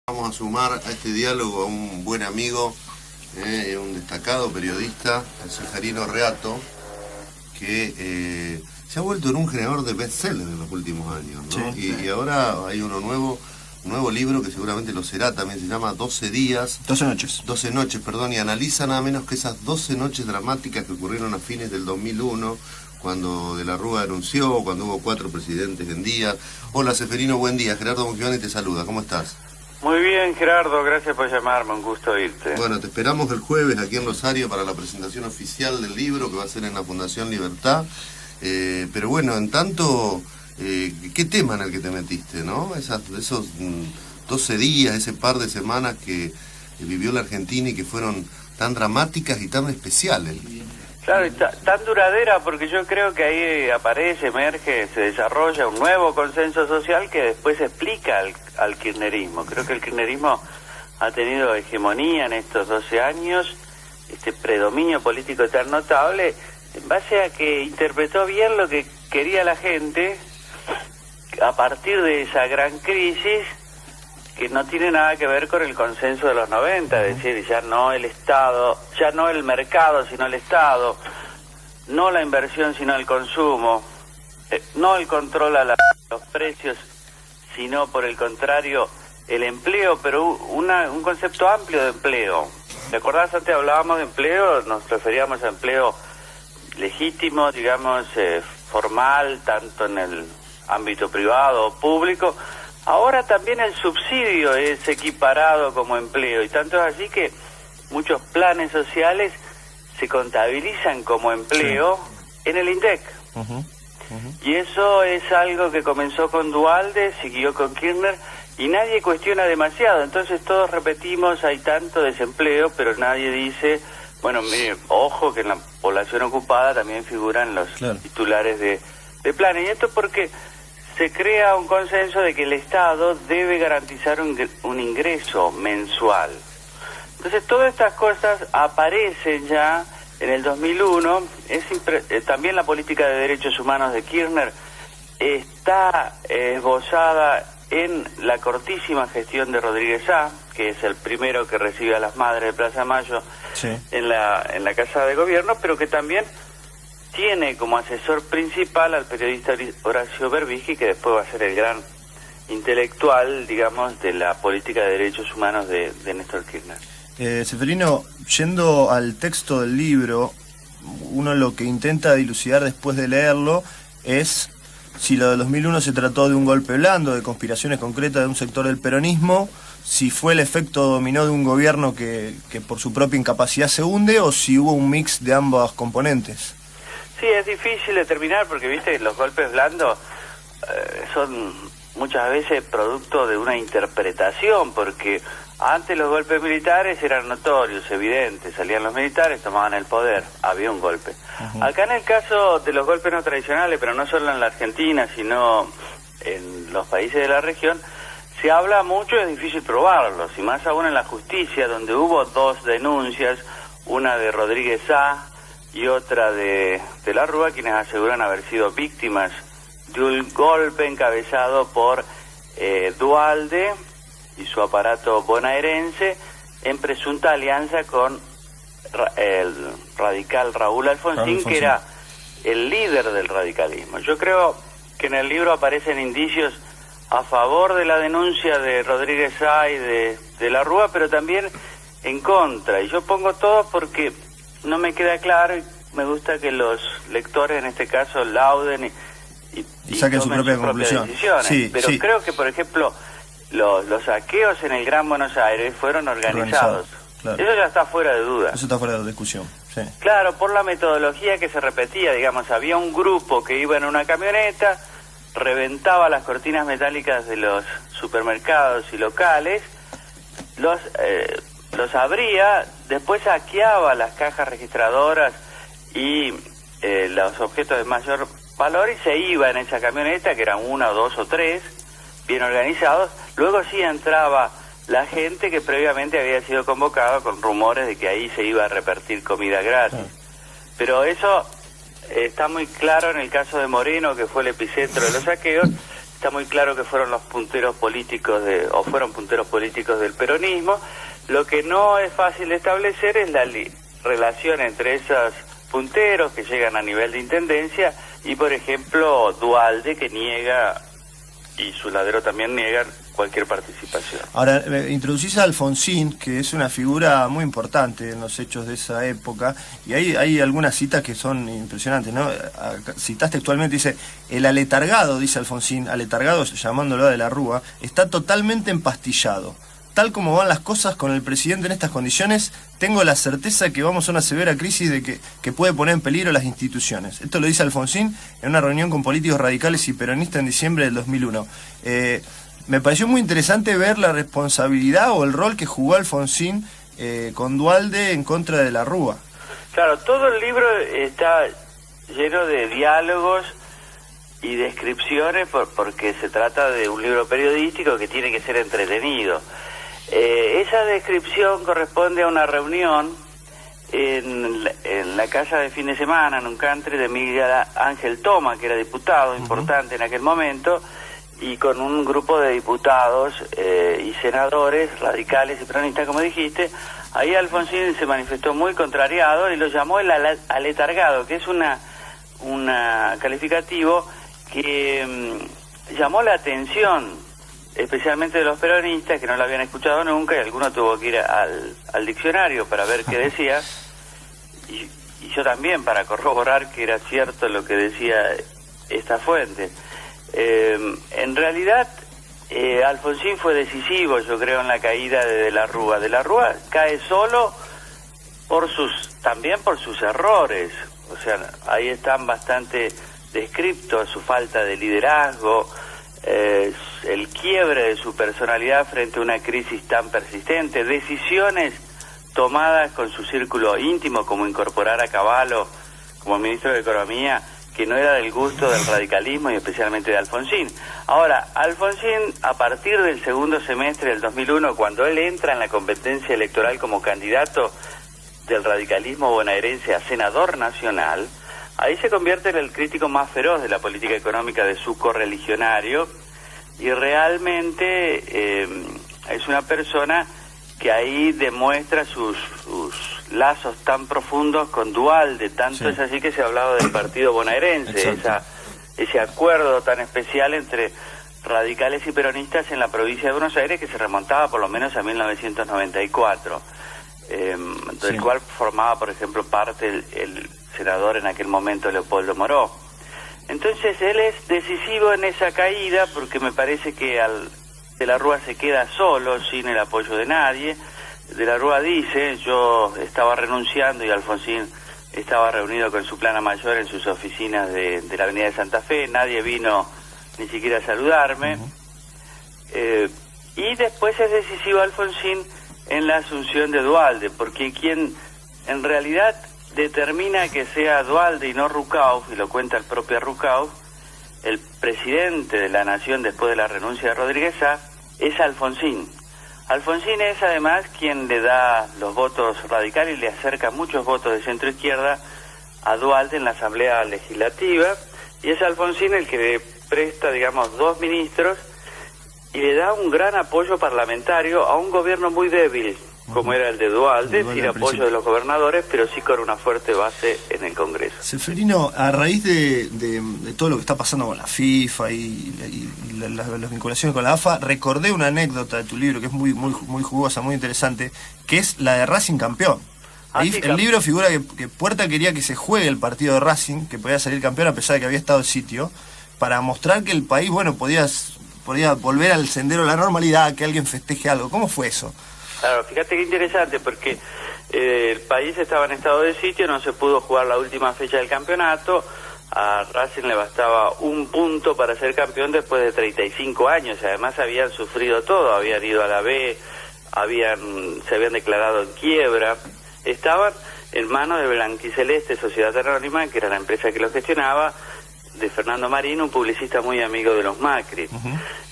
Vamos a sumar a este diálogo a un buen amigo, un destacado periodista, el Seferino Reato, que se ha vuelto en un generador de bestsellers en los últimos años, ¿no? Sí. Y ahora hay uno nuevo, un nuevo libro que seguramente lo será también, se llama 12 días. 12 noches. 12 noches, perdón, y analiza nada menos que esas 12 noches dramáticas que ocurrieron a fines del 2001, cuando De la Rúa anunció, cuando hubo 4 presidentes en día. Hola Seferino, buen día. Gerardo Mongiovanni te saluda, ¿cómo estás? Muy bien, Gerardo, gracias por llamarme, un gusto oírte. Bueno, te esperamos el jueves aquí en Rosario para la presentación oficial del libro que va a ser en la Fundación Libertad. Pero bueno, en tanto, ¿qué tema en el que te metiste, no? Esos 12 días, ese par de semanas que vivió la Argentina y que fueron tan dramáticas y tan especiales. Claro, y tan duradera porque yo creo que ahí aparece, emerge, se desarrolla un nuevo consenso social que después explica al kirchnerismo. Creo que el kirchnerismo ha tenido hegemonía en estos 12 años, este predominio político tan notable, en base a que interpretó bien lo que quería la gente a partir de esa gran crisis que no tiene nada que ver con el consenso de los 90, es decir, ya no el Estado, ya no el mercado, sino el Estado, no la inversión, sino el consumo, no el control a los precios, sino por el contrario, el empleo, pero un concepto amplio de empleo. ¿Te acordás? Antes hablábamos de empleo, nos referíamos a empleo legítimo, digamos, formal, tanto en el ámbito privado o público. Ahora también el subsidio es equiparado como empleo, y tanto es así que muchos planes sociales se contabilizan como empleo en el INDEC. Y eso es algo que comenzó con Duhalde, siguió con Kirchner, y nadie cuestiona demasiado. Entonces todos repetimos, hay tanto desempleo, pero nadie dice, bueno, mire, ojo que en la población ocupada también figuran los titulares de planes. Y esto porque se crea un consenso de que el Estado debe garantizar un ingreso mensual. Entonces todas estas cosas aparecen ya en el 2001. También la política de derechos humanos de Kirchner está esbozada en la cortísima gestión de Rodríguez Sá, que es el primero que recibe a las madres de Plaza Mayo en la Casa de Gobierno, pero que también tiene como asesor principal al periodista Horacio Berbisky, que después va a ser el gran intelectual, digamos, de la política de derechos humanos de Néstor Kirchner. Seferino, yendo al texto del libro, uno lo que intenta dilucidar después de leerlo es si lo de 2001 se trató de un golpe blando, de conspiraciones concretas de un sector del peronismo, si fue el efecto dominó de un gobierno que por su propia incapacidad se hunde, o si hubo un mix de ambas componentes. Sí, es difícil determinar porque, viste, los golpes blandos son muchas veces producto de una interpretación, porque antes los golpes militares eran notorios, evidentes, salían los militares, tomaban el poder, había un golpe. Acá en el caso de los golpes no tradicionales, pero no solo en la Argentina, sino en los países de la región, se habla mucho, es difícil probarlos, y más aún en la justicia, donde hubo 2 denuncias, una de Rodríguez Sá y otra de la Rúa, quienes aseguran haber sido víctimas de un golpe encabezado por Duhalde y su aparato bonaerense en presunta alianza con el radical Raúl Alfonsín, que era el líder del radicalismo. Yo creo que en el libro aparecen indicios a favor de la denuncia de Rodríguez Sá y de la Rúa, pero también en contra, y yo pongo todo porque no me queda claro, y me gusta que los lectores en este caso lauden y saquen su tomen propia sus conclusión. propias decisiones. Pero creo que, por ejemplo, los saqueos en el Gran Buenos Aires fueron organizados. Claro. Eso ya está fuera de duda. Eso está fuera de discusión. Sí. Claro, por la metodología que se repetía, digamos, había un grupo que iba en una camioneta, reventaba las cortinas metálicas de los supermercados y locales, los abría, después saqueaba las cajas registradoras y los objetos de mayor valor y se iba en esa camioneta, que eran 1, 2 o 3, bien organizados. Luego sí entraba la gente que previamente había sido convocada con rumores de que ahí se iba a repartir comida gratis. Pero eso está muy claro en el caso de Moreno, que fue el epicentro de los saqueos. está muy claro que fueron los punteros políticos fueron punteros políticos del peronismo. Lo que no es fácil de establecer es la relación entre esos punteros que llegan a nivel de intendencia y, por ejemplo, Duhalde, que niega, y Zuladero también niegan cualquier participación. Ahora, introducís a Alfonsín, que es una figura muy importante en los hechos de esa época, y hay algunas citas que son impresionantes, ¿no? Citás textualmente, dice, el aletargado, dice Alfonsín, aletargado llamándolo de la Rúa, está totalmente empastillado. Tal como van las cosas con el presidente en estas condiciones, tengo la certeza que vamos a una severa crisis de que puede poner en peligro las instituciones. Esto lo dice Alfonsín en una reunión con políticos radicales y peronistas en diciembre del 2001. Me pareció muy interesante ver la responsabilidad o el rol que jugó Alfonsín con Duhalde en contra de la Rúa. Claro, todo el libro está lleno de diálogos y descripciones porque se trata de un libro periodístico que tiene que ser entretenido. Esa descripción corresponde a una reunión en la casa de fin de semana, en un country, de Miguel Ángel Toma, que era diputado importante en aquel momento, y con un grupo de diputados y senadores radicales y peronistas, como dijiste. Ahí Alfonsín se manifestó muy contrariado y lo llamó el aletargado, que es un calificativo que llamó la atención, especialmente de los peronistas, que no lo habían escuchado nunca, y alguno tuvo que ir al diccionario para ver qué decía, y yo también para corroborar que era cierto lo que decía esta fuente. En realidad, Alfonsín fue decisivo, yo creo, en la caída de la Rúa. De la Rúa cae solo también por sus errores, o sea, ahí están bastante descriptos su falta de liderazgo, el quiebre de su personalidad frente a una crisis tan persistente, decisiones tomadas con su círculo íntimo, como incorporar a Cavallo como ministro de Economía, que no era del gusto del radicalismo y especialmente de Alfonsín. Ahora, Alfonsín, a partir del segundo semestre del 2001, cuando él entra en la competencia electoral como candidato del radicalismo bonaerense a senador nacional, ahí se convierte en el crítico más feroz de la política económica de su correligionario, y realmente es una persona que ahí demuestra sus lazos tan profundos con Duhalde, tanto es así que se ha hablado del partido bonaerense, ese acuerdo tan especial entre radicales y peronistas en la provincia de Buenos Aires, que se remontaba por lo menos a 1994, del cual formaba, por ejemplo, parte el senador en aquel momento, Leopoldo Moró. Entonces él es decisivo en esa caída, porque me parece que de la Rúa se queda solo, sin el apoyo de nadie. De la Rúa dice, yo estaba renunciando y Alfonsín estaba reunido con su plana mayor en sus oficinas de la avenida de Santa Fe, nadie vino ni siquiera a saludarme. Y después es decisivo Alfonsín en la asunción de Duhalde, porque quien en realidad determina que sea Duhalde y no Rucauf, y lo cuenta el propio Rucauf, el presidente de la Nación después de la renuncia de Rodríguez Sá, es Alfonsín. Alfonsín es además quien le da los votos radicales y le acerca muchos votos de centro izquierda a Duhalde en la Asamblea Legislativa, y es Alfonsín el que le presta, digamos, 2 ministros y le da un gran apoyo parlamentario a un gobierno muy débil, como era el de Duhalde, sin apoyo de los gobernadores, pero sí con una fuerte base en el Congreso. Seferino, a raíz de todo lo que está pasando con la FIFA y las vinculaciones con la AFA, recordé una anécdota de tu libro que es muy jugosa, muy interesante, que es la de Racing campeón. Ahí el libro figura que Puerta quería que se juegue el partido de Racing, que podía salir campeón a pesar de que había estado en sitio, para mostrar que el país, bueno, podía volver al sendero de la normalidad, que alguien festeje algo. ¿Cómo fue eso? Claro, fíjate qué interesante, porque el país estaba en estado de sitio, no se pudo jugar la última fecha del campeonato, a Racing le bastaba 1 punto para ser campeón después de 35 años, y además habían sufrido todo, habían ido a la B, se habían declarado en quiebra, estaban en manos de Blanquiceleste Sociedad Anónima, que era la empresa que lo gestionaba, de Fernando Marín, un publicista muy amigo de los Macri.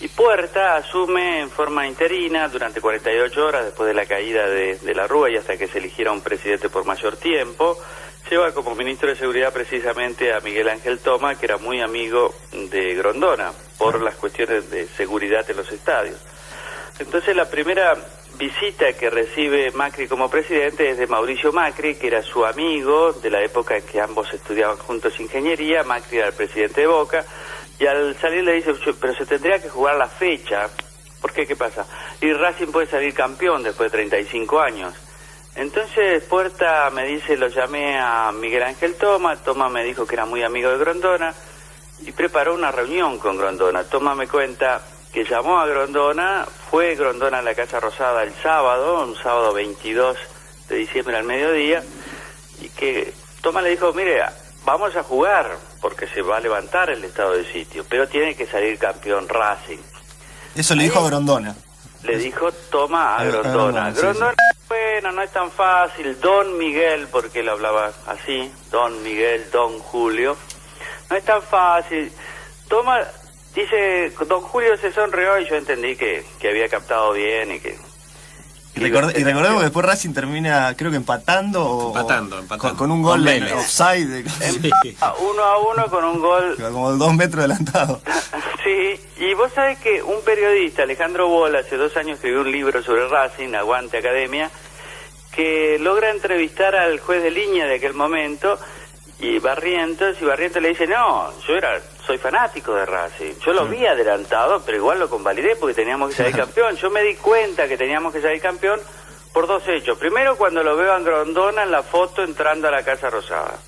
Y Puerta asume en forma interina durante 48 horas después de la caída de la Rúa y hasta que se eligiera un presidente por mayor tiempo, lleva como ministro de Seguridad precisamente a Miguel Ángel Toma, que era muy amigo de Grondona, por las cuestiones de seguridad en los estadios. Entonces la primera visita que recibe Macri como presidente es de Mauricio Macri, que era su amigo de la época en que ambos estudiaban juntos ingeniería. Macri era el presidente de Boca, y al salir le dice, pero se tendría que jugar la fecha, ¿por qué? ¿Qué pasa? Y Racing puede salir campeón después de 35 años. Entonces Puerta me dice, lo llamé a Miguel Ángel Toma me dijo que era muy amigo de Grondona, y preparó una reunión con Grondona. Toma me cuenta que llamó a Grondona, fue Grondona a la Casa Rosada el sábado, un sábado 22 de diciembre al mediodía, y que Toma le dijo, mire, vamos a jugar, porque se va a levantar el estado de sitio, pero tiene que salir campeón Racing. Eso le dijo a Grondona. Le dijo Toma a Grondona. Grondona, bueno, no es tan fácil, Don Miguel, porque él hablaba así, Don Miguel, Don Julio, no es tan fácil. Toma... Dice, don Julio se sonrió y yo entendí que había captado bien y que... Y recordemos que después Racing termina, creo que empatando. Con un gol de offside. 1-1 con un gol... Como 2 metros adelantado. Sí, y vos sabés que un periodista, Alejandro Bola, hace 2 años escribió un libro sobre Racing, Aguante Academia, que logra entrevistar al juez de línea de aquel momento, y Barrientos le dice, no, soy fanático de Racing, yo lo vi adelantado, pero igual lo convalidé porque teníamos que salir campeón. Yo me di cuenta que teníamos que salir campeón por 2 hechos. Primero, cuando lo veo a Grondona en la foto entrando a la Casa Rosada.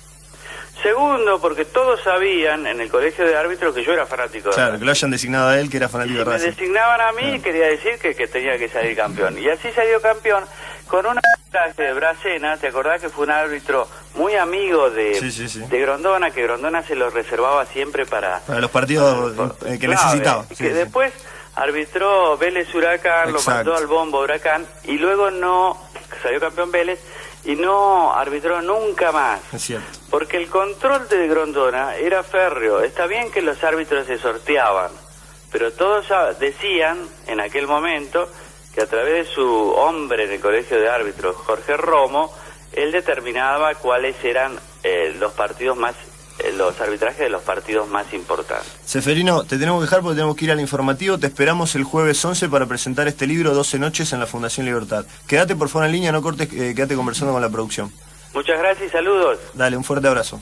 Segundo, porque todos sabían en el colegio de árbitros que yo era fanático de Racing. Que lo hayan designado a él, que era fanático de Racing. Me designaban a mí, quería decir que tenía que salir campeón. Y así salió campeón con un arbitraje de Bracena. ¿Te acordás que fue un árbitro muy amigo de Grondona, que Grondona se lo reservaba siempre para los partidos que necesitaba? Que después arbitró Vélez Huracán, lo mandó al bombo Huracán, y luego salió campeón Vélez, y no arbitró nunca más. Es cierto. Porque el control de Grondona era férreo. Está bien que los árbitros se sorteaban, pero todos decían en aquel momento que a través de su hombre en el colegio de árbitros, Jorge Romo, él determinaba cuáles eran los arbitrajes de los partidos más importantes. Seferino, te tenemos que dejar porque tenemos que ir al informativo. Te esperamos el jueves 11 para presentar este libro, 12 noches en la Fundación Libertad. Quédate por favor en línea, no cortes, quédate conversando con la producción. Muchas gracias y saludos. Dale, un fuerte abrazo.